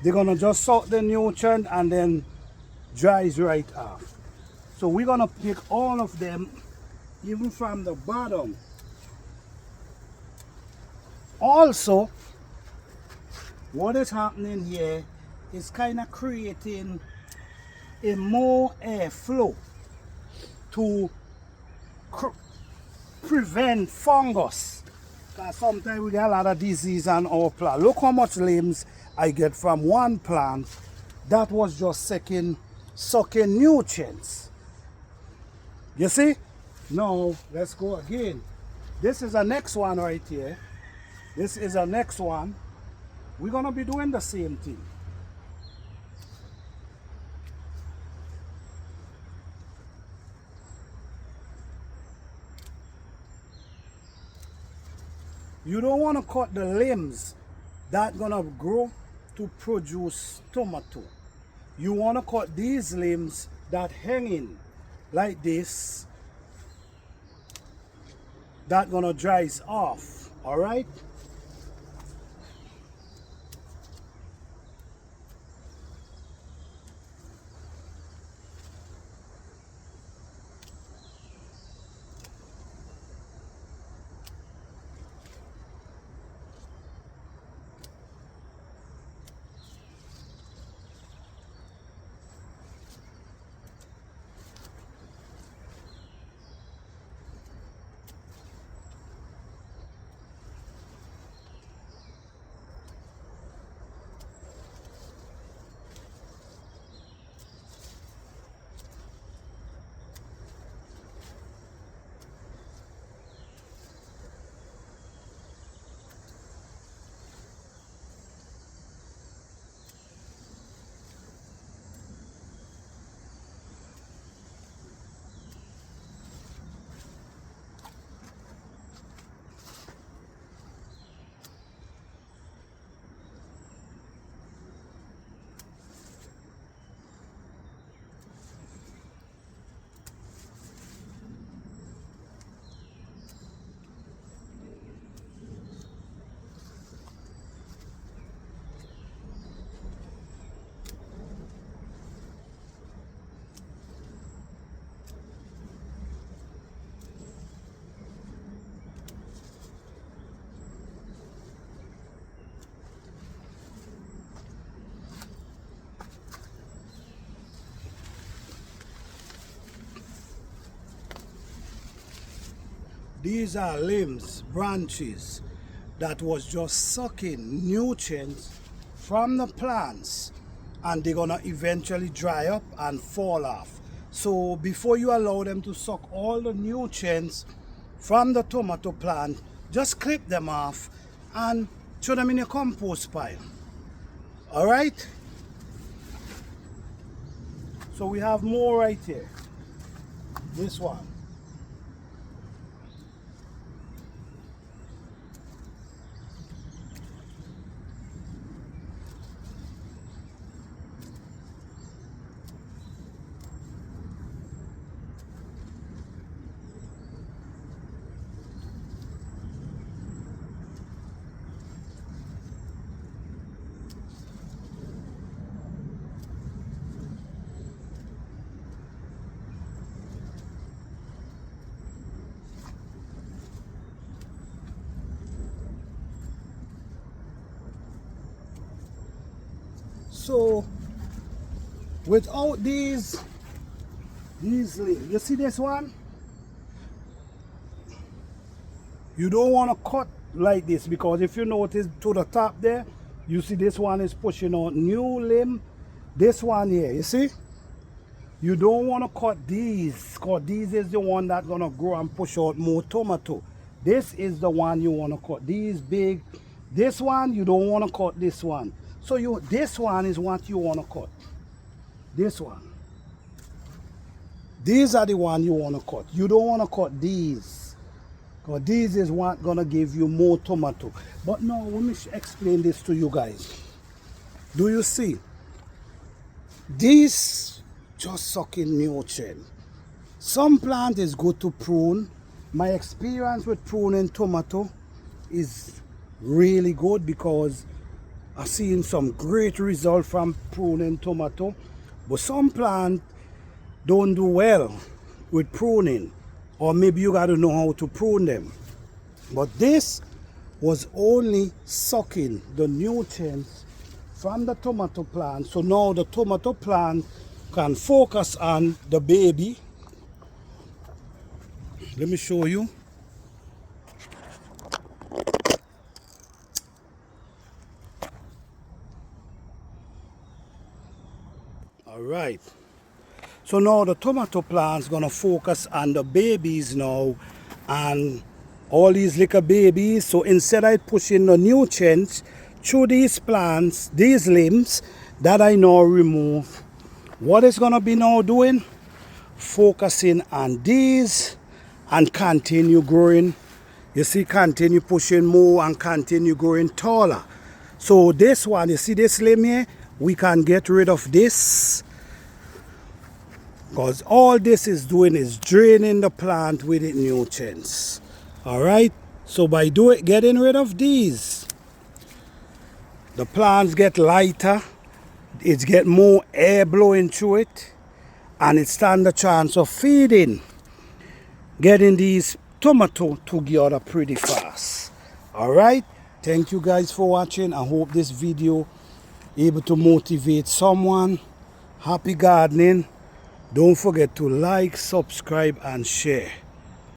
they're gonna just suck the nutrient and then dries right off. So we're gonna pick all of them, even from the bottom. Also, what is happening here is kind of creating a more airflow to prevent fungus. Because sometimes we get a lot of disease on our plant. Look how much limbs I get from one plant that was just sucking nutrients. You see? Now, let's go again. This is the next one right here. This is the next one. We're going to be doing the same thing. You don't want to cut the limbs that gonna grow to produce tomato. You want to cut these limbs that hanging like this, that gonna dries off. All right. These are limbs, branches that was just sucking nutrients from the plants, and they're gonna eventually dry up and fall off. So before you allow them to suck all the nutrients from the tomato plant, just clip them off and throw them in your compost pile. All right? So we have more right here. This one. So without these leaves, you see this one? You don't want to cut like this, because if you notice to the top there, you see this one is pushing out new limb. This one here, you see? You don't want to cut these, because these is the one that's going to grow and push out more tomato. This is the one you want to cut. These big. This one, you don't want to cut this one. So this one is what you want to cut. This one. These are the one you want to cut. You don't want to cut these, because these is what going to give you more tomato. But now, let me explain this to you guys. Do you see? These just sucking nutrient. Some plant is good to prune. My experience with pruning tomato is really good, because I've seen some great result from pruning tomato, but some plants don't do well with pruning, or maybe you got to know how to prune them. But this was only sucking the nutrients from the tomato plant, so now the tomato plant can focus on the baby. Let me show you. All right, so now the tomato plant's gonna focus on the babies now, and all these little babies. So instead of pushing the nutrients through these plants, these limbs that I now remove, what it's gonna be now doing, focusing on these and continue growing. You see, continue pushing more and continue growing taller. So this one, you see this limb here, we can get rid of this, because all this is doing is draining the plant with its nutrients. All right, so by getting rid of these, the plants get lighter, it get more air blowing through it, and it stands a chance of feeding, getting these tomato together pretty fast. All right, thank you guys for watching. I hope this video able to motivate someone. Happy gardening. Don't forget to like, subscribe, and share.